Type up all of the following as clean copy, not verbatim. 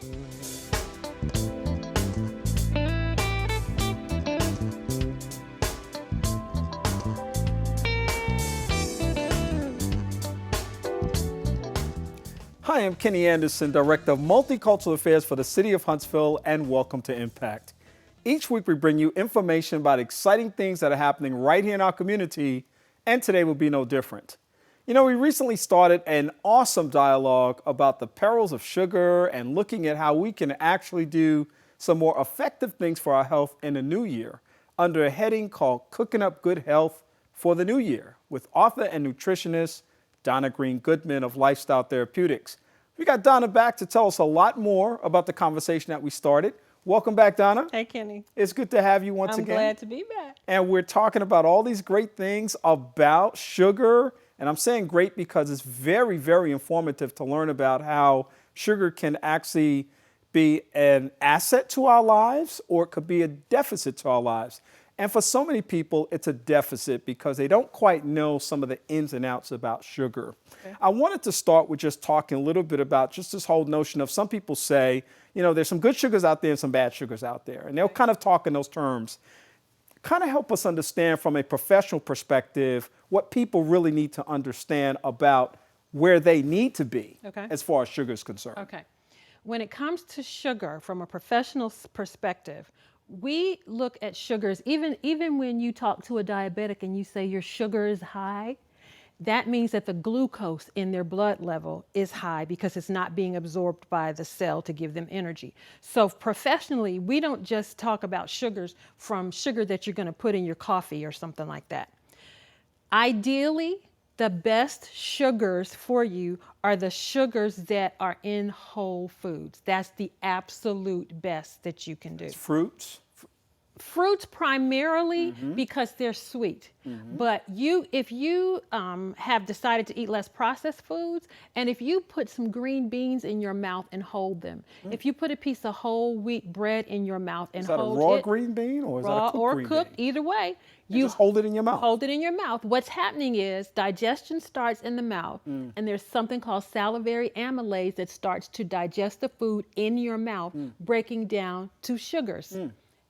Hi, I'm Kenny Anderson, Director of Multicultural Affairs for the City of Huntsville, and welcome to Impact. Each week we bring you information about exciting things that are happening right here in our community, and today will be no different. You know, we recently started an awesome dialogue about the perils of sugar and looking at how we can actually do some more effective things for our health in the new year under a heading called Cooking Up Good Health for the New Year with author and nutritionist Donna Green-Goodman of Lifestyle Therapeutics. We got Donna back to tell us a lot more about the conversation that we started. Welcome back, Donna. Hey, Kenny. It's good to have you once again. I'm glad to be back. And we're talking about all these great things about sugar. And I'm saying great because it's very, very informative to learn about how sugar can actually be an asset to our lives, or it could be a deficit to our lives. And for so many people, it's a deficit because they don't quite know some of the ins and outs about sugar. Okay. I wanted to start with just talking a little bit about just this whole notion of some people say, you know, there's some good sugars out there and some bad sugars out there. And they'll kind of talk in those terms. Kind of help us understand from a professional perspective what people really need to understand about where they need to be as far as sugar is concerned. Okay. When it comes to sugar, from a professional perspective, we look at sugars, even when you talk to a diabetic and you say your sugar is high, that means that the glucose in their blood level is high because it's not being absorbed by the cell to give them energy. So professionally, we don't just talk about sugars from sugar that you're going to put in your coffee or something like that. Ideally, the best sugars for you are the sugars that are in whole foods. That's the absolute best that you can do. Fruits? Fruits primarily because they're sweet. But if you have decided to eat less processed foods, and if you put some green beans in your mouth and hold them, if you put a piece of whole wheat bread in your mouth and hold it. Is that a raw green bean or is that a cooked green bean? Raw or cooked, either way. You just hold it in your mouth. Hold it in your mouth. What's happening is digestion starts in the mouth, and there's something called salivary amylase that starts to digest the food in your mouth, breaking down to sugars.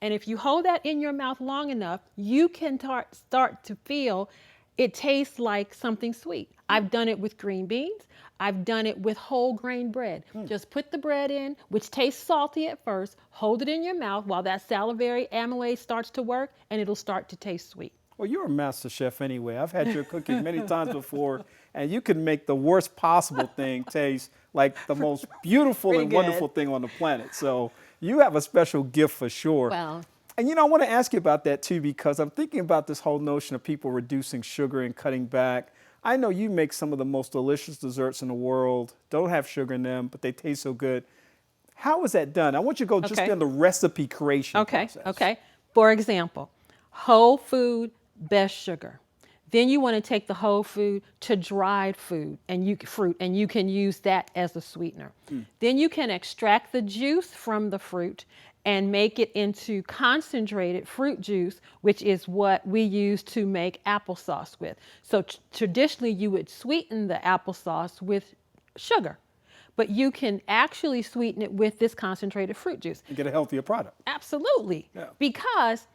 And if you hold that in your mouth long enough, you can start to feel it tastes like something sweet. I've done it with green beans. I've done it with whole grain bread. Just put the bread in, which tastes salty at first, hold it in your mouth while that salivary amylase starts to work, and it'll start to taste sweet. Well, you're a master chef anyway. I've had your cooking many times before, and you can make the worst possible thing taste like the most beautiful and wonderful thing on the planet. So you have a special gift for sure. Well, and you know, I want to ask you about that too, because I'm thinking about this whole notion of people reducing sugar and cutting back. I know you make some of the most delicious desserts in the world, don't have sugar in them, but they taste so good. How is that done? I want you to go just in the recipe creation process. Okay. For example, whole food, best sugar. Then you want to take the whole food to dried fruit, and you can use that as a sweetener. Then you can extract the juice from the fruit and make it into concentrated fruit juice, which is what we use to make applesauce with. So traditionally, you would sweeten the applesauce with sugar, but you can actually sweeten it with this concentrated fruit juice. And get a healthier product. Absolutely. Yeah. Because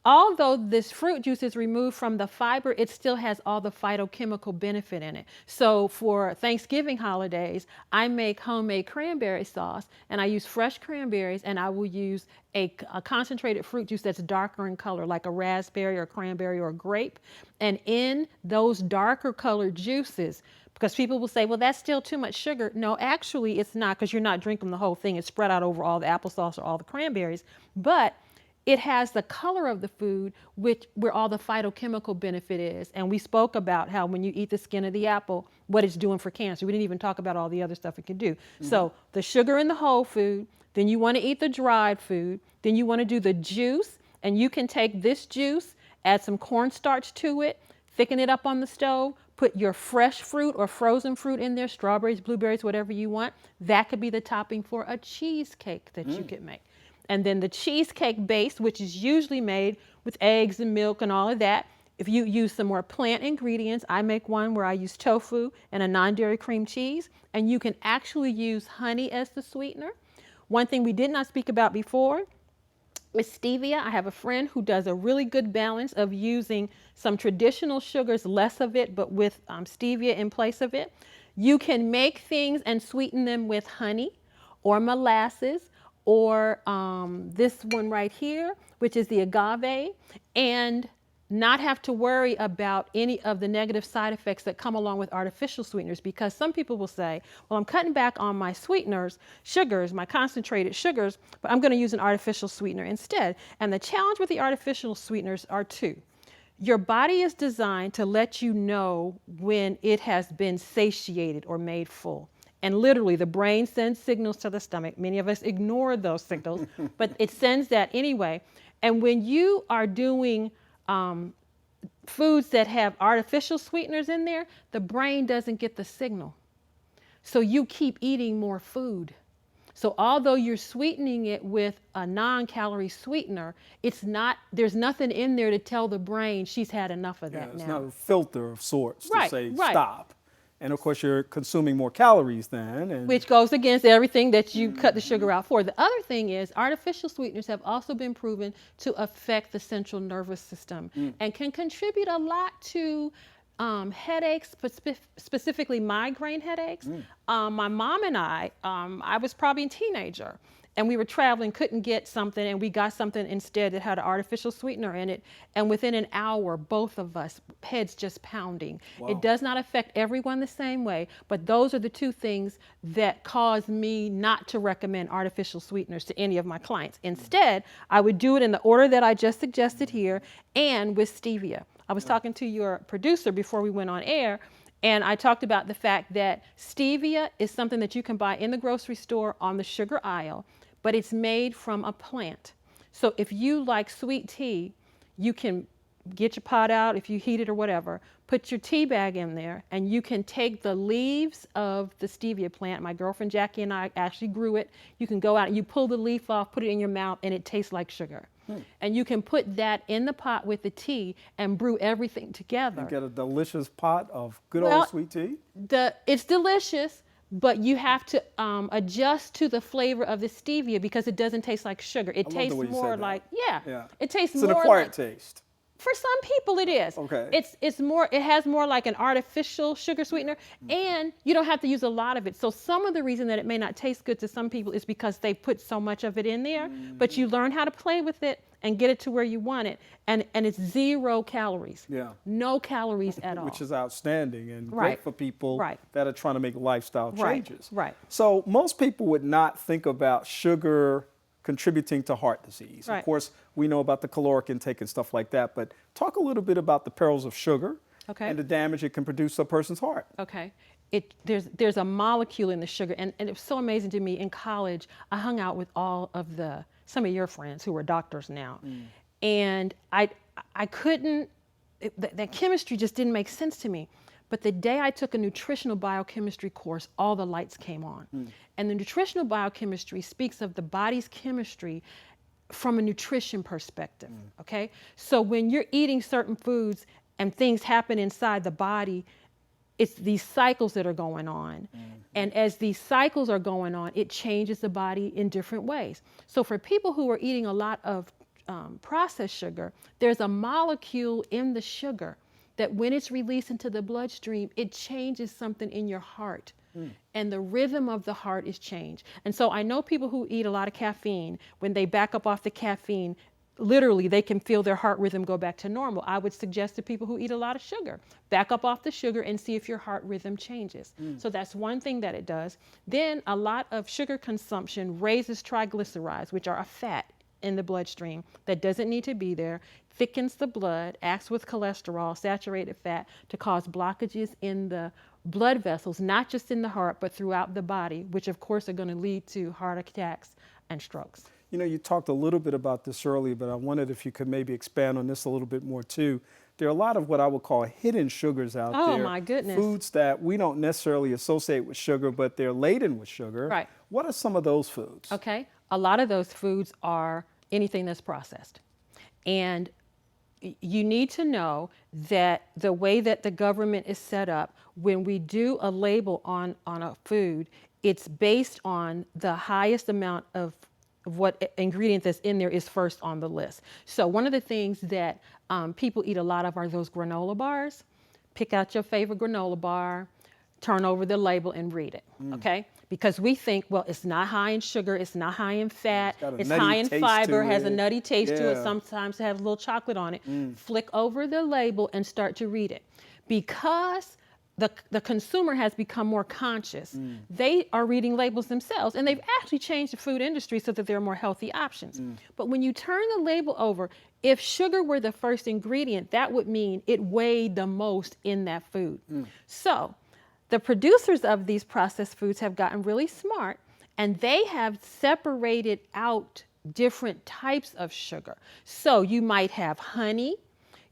although this fruit juice is removed from the fiber, it still has all the phytochemical benefit in it. So for Thanksgiving holidays, I make homemade cranberry sauce, and I use fresh cranberries, and I will use a concentrated fruit juice that's darker in color, like a raspberry or cranberry or grape. And in those darker colored juices, because people will say, well, that's still too much sugar. No, actually it's not, because you're not drinking the whole thing. It's spread out over all the applesauce or all the cranberries. But it has the color of the food, where all the phytochemical benefit is. And we spoke about how when you eat the skin of the apple, what it's doing for cancer. We didn't even talk about all the other stuff it can do. So the sugar in the whole food, then you want to eat the dried food, then you want to do the juice, and you can take this juice, add some cornstarch to it, thicken it up on the stove, put your fresh fruit or frozen fruit in there, strawberries, blueberries, whatever you want. That could be the topping for a cheesecake that you could make. And then the cheesecake base, which is usually made with eggs and milk and all of that. If you use some more plant ingredients, I make one where I use tofu and a non-dairy cream cheese, and you can actually use honey as the sweetener. One thing we did not speak about before with stevia, I have a friend who does a really good balance of using some traditional sugars, less of it, but with stevia in place of it. You can make things and sweeten them with honey or molasses or this one right here, which is the agave, and not have to worry about any of the negative side effects that come along with artificial sweeteners, because some people will say, well, I'm cutting back on my sweeteners, sugars, my concentrated sugars, but I'm going to use an artificial sweetener instead. And the challenge with the artificial sweeteners are two. Your body is designed to let you know when it has been satiated or made full. And literally, the brain sends signals to the stomach. Many of us ignore those signals, but it sends that anyway. And when you are doing foods that have artificial sweeteners in there, the brain doesn't get the signal. So you keep eating more food. So although you're sweetening it with a non-calorie sweetener, there's nothing in there to tell the brain she's had enough of that now. It's not a filter of sorts to say Right. stop. And of course, you're consuming more calories then. And which goes against everything that you cut the sugar out for. The other thing is artificial sweeteners have also been proven to affect the central nervous system and can contribute a lot to headaches, specifically migraine headaches. My mom and I was probably a teenager, and we were traveling, couldn't get something, and we got something instead that had an artificial sweetener in it. And within an hour, both of us, heads just pounding. Wow. It does not affect everyone the same way, but those are the two things that cause me not to recommend artificial sweeteners to any of my clients. Instead, I would do it in the order that I just suggested here and with stevia. I was talking to your producer before we went on air, and I talked about the fact that stevia is something that you can buy in the grocery store on the sugar aisle, but it's made from a plant. So if you like sweet tea, you can get your pot out, if you heat it or whatever, put your tea bag in there, and you can take the leaves of the stevia plant. My girlfriend Jackie and I actually grew it. You can go out and you pull the leaf off, put it in your mouth, and it tastes like sugar. And you can put that in the pot with the tea and brew everything together. You get a delicious pot of good old sweet tea. It's delicious, but you have to adjust to the flavor of the stevia because it doesn't taste like sugar. It tastes more like, it tastes more like. It's an acquired taste. For some people it is. Okay. It has more like an artificial sugar sweetener, and you don't have to use a lot of it. So some of the reason that it may not taste good to some people is because they put so much of it in there, but you learn how to play with it and get it to where you want it. And it's 0 calories. Yeah. No calories at all. Which is outstanding and great for people that are trying to make lifestyle changes. Right. So most people would not think about sugar contributing to heart disease. Of course, we know about the caloric intake and stuff like that, but talk a little bit about the perils of sugar and the damage it can produce to a person's heart. Okay. There's a molecule in the sugar, and it was so amazing to me. In college, I hung out with some of your friends who are doctors now, and I couldn't, that chemistry just didn't make sense to me. But the day I took a nutritional biochemistry course, all the lights came on. And the nutritional biochemistry speaks of the body's chemistry from a nutrition perspective, okay? So when you're eating certain foods and things happen inside the body, it's these cycles that are going on. And as these cycles are going on, it changes the body in different ways. So for people who are eating a lot of processed sugar, there's a molecule in the sugar that when it's released into the bloodstream, it changes something in your heart. And the rhythm of the heart is changed. And so I know people who eat a lot of caffeine, when they back up off the caffeine, literally they can feel their heart rhythm go back to normal. I would suggest to people who eat a lot of sugar, back up off the sugar and see if your heart rhythm changes. So that's one thing that it does. Then a lot of sugar consumption raises triglycerides, which are a fat in the bloodstream that doesn't need to be there, thickens the blood, acts with cholesterol, saturated fat, to cause blockages in the blood vessels, not just in the heart, but throughout the body, which of course are going to lead to heart attacks and strokes. You know, you talked a little bit about this earlier, but I wondered if you could maybe expand on this a little bit more too. There are a lot of what I would call hidden sugars out there. Oh my goodness. Foods that we don't necessarily associate with sugar, but they're laden with sugar. Right. What are some of those foods? Okay. A lot of those foods are anything that's processed. And you need to know that the way that the government is set up, when we do a label on a food, it's based on the highest amount of what ingredient that's in there is first on the list. So one of the things that people eat a lot of are those granola bars. Pick out your favorite granola bar, turn over the label and read it, okay? Because we think, well, it's not high in sugar, it's not high in fat, it's high in fiber, has a nutty taste to it, sometimes it has a little chocolate on it. Flick over the label and start to read it. Because the consumer has become more conscious, they are reading labels themselves, and they've actually changed the food industry so that there are more healthy options. But when you turn the label over, if sugar were the first ingredient, that would mean it weighed the most in that food. So the producers of these processed foods have gotten really smart, and they have separated out different types of sugar. So you might have honey,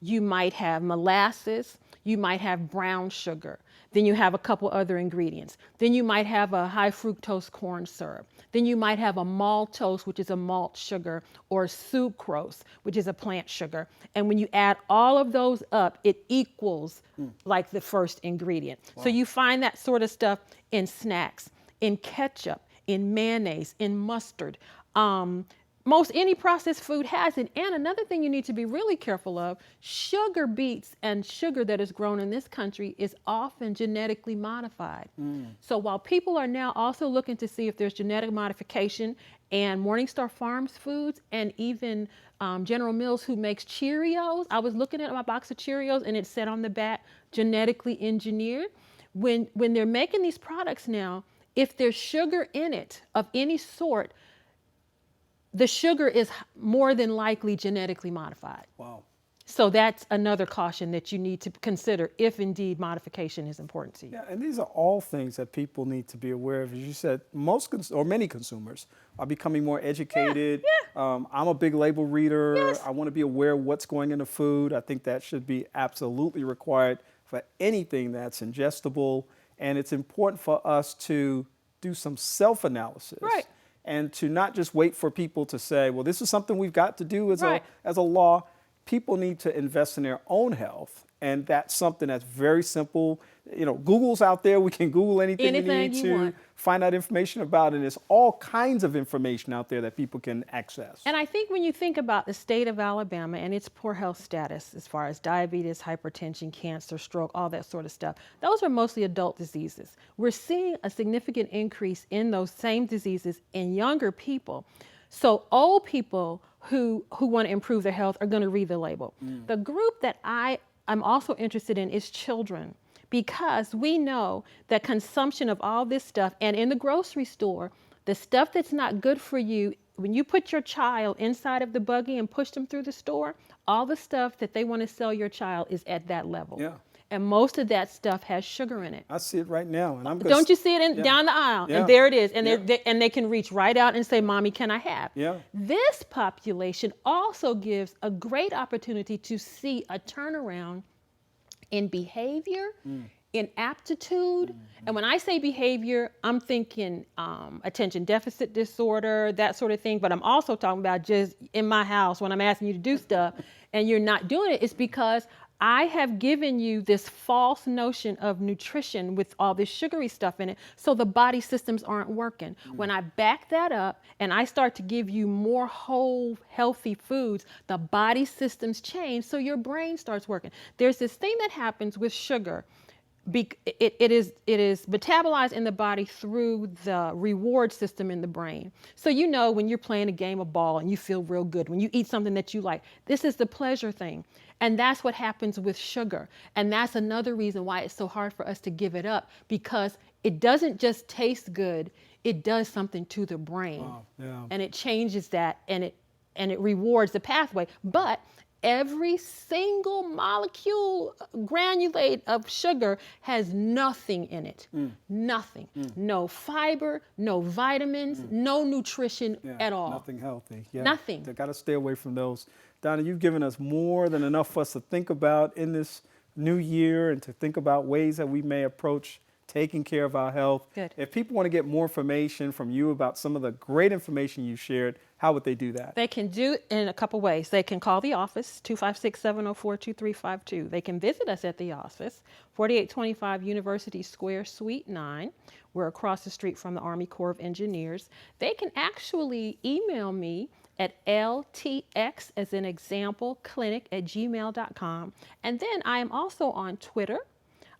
you might have molasses, you might have brown sugar. Then you have a couple other ingredients. Then you might have a high fructose corn syrup. Then you might have a maltose, which is a malt sugar, or sucrose, which is a plant sugar. And when you add all of those up, it equals like the first ingredient. Wow. So you find that sort of stuff in snacks, in ketchup, in mayonnaise, in mustard. Most any processed food has it. And another thing you need to be really careful of, sugar beets and sugar that is grown in this country is often genetically modified. So while people are now also looking to see if there's genetic modification, and Morningstar Farms Foods and even General Mills, who makes Cheerios, I was looking at my box of Cheerios and it said on the back, genetically engineered. When they're making these products now, if there's sugar in it of any sort, the sugar is more than likely genetically modified. Wow. So that's another caution that you need to consider if indeed modification is important to you. Yeah, and these are all things that people need to be aware of. As you said, many consumers are becoming more educated. I'm a big label reader. I want to be aware of what's going into food. I think that should be absolutely required for anything that's ingestible. And it's important for us to do some self-analysis. Right. And to not just wait for people to say, well, this is something we've got to do as a law. People need to invest in their own health. And that's something that's very simple. You know, Google's out there. We can Google anything we need to find out information about. And there's all kinds of information out there that people can access. And I think when you think about the state of Alabama and its poor health status as far as diabetes, hypertension, cancer, stroke, all that sort of stuff, those are mostly adult diseases. We're seeing a significant increase in those same diseases in younger people. So old people who want to improve their health are going to read the label. The group that I'm also interested in is children, because we know that consumption of all this stuff, and in the grocery store, the stuff that's not good for you, when you put your child inside of the buggy and push them through the store, all the stuff that they want to sell your child is at that level. Yeah. And most of that stuff has sugar in it. I see it right now. And Don't you see it down the aisle? And there it is. And, and they can reach right out and say, Mommy, can I have? This population also gives a great opportunity to see a turnaround in behavior, in aptitude. And when I say behavior, I'm thinking attention deficit disorder, that sort of thing. But I'm also talking about just in my house when I'm asking you to do stuff and you're not doing it, it's because I have given you this false notion of nutrition with all this sugary stuff in it, so the body systems aren't working. When I back that up and I start to give you more whole, healthy foods, the body systems change, so your brain starts working. There's this thing that happens with sugar. It is metabolized in the body through the reward system in the brain. So you know when you're playing a game of ball and you feel real good, when you eat something that you like, this is the pleasure thing. And that's what happens with sugar. And that's another reason why it's so hard for us to give it up, because it doesn't just taste good, it does something to the brain. And it changes that, and it rewards the pathway. But every single molecule, granulate of sugar has nothing in it. Nothing. No fiber, no vitamins, no nutrition at all. Nothing healthy. Nothing. They got to stay away from those. Donna, you've given us more than enough for us to think about in this new year and to think about ways that we may approach taking care of our health. Good. If people want to get more information from you about some of the great information you shared, how would they do that? They can do it in a couple ways. They can call the office, 256-704-2352. They can visit us at the office, 4825 University Square, Suite 9. We're across the street from the Army Corps of Engineers. They can actually email me at ltx, as an example, clinic@gmail.com. And then I am also on Twitter,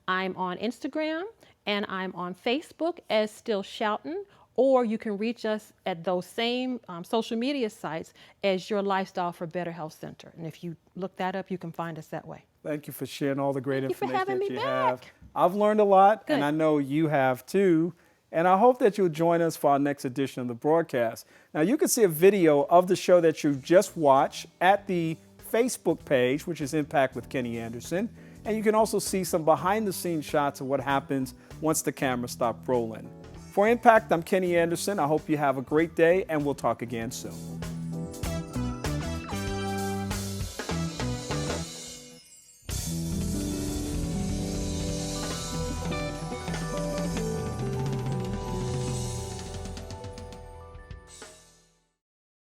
I'm on Instagram, and I'm on Facebook as Still Shoutin', or you can reach us at those same social media sites as Your Lifestyle for Better Health Center. And if you look that up, you can find us that way. Thank you for sharing all the great information that you back. have. I've learned a lot, Good. and I know you have too. And I hope that you'll join us for our next edition of the broadcast. Now, you can see a video of the show that you just watched at the Facebook page, which is Impact with Kenny Anderson. And you can also see some behind-the-scenes shots of what happens once the camera stops rolling. For Impact, I'm Kenny Anderson. I hope you have a great day, and we'll talk again soon.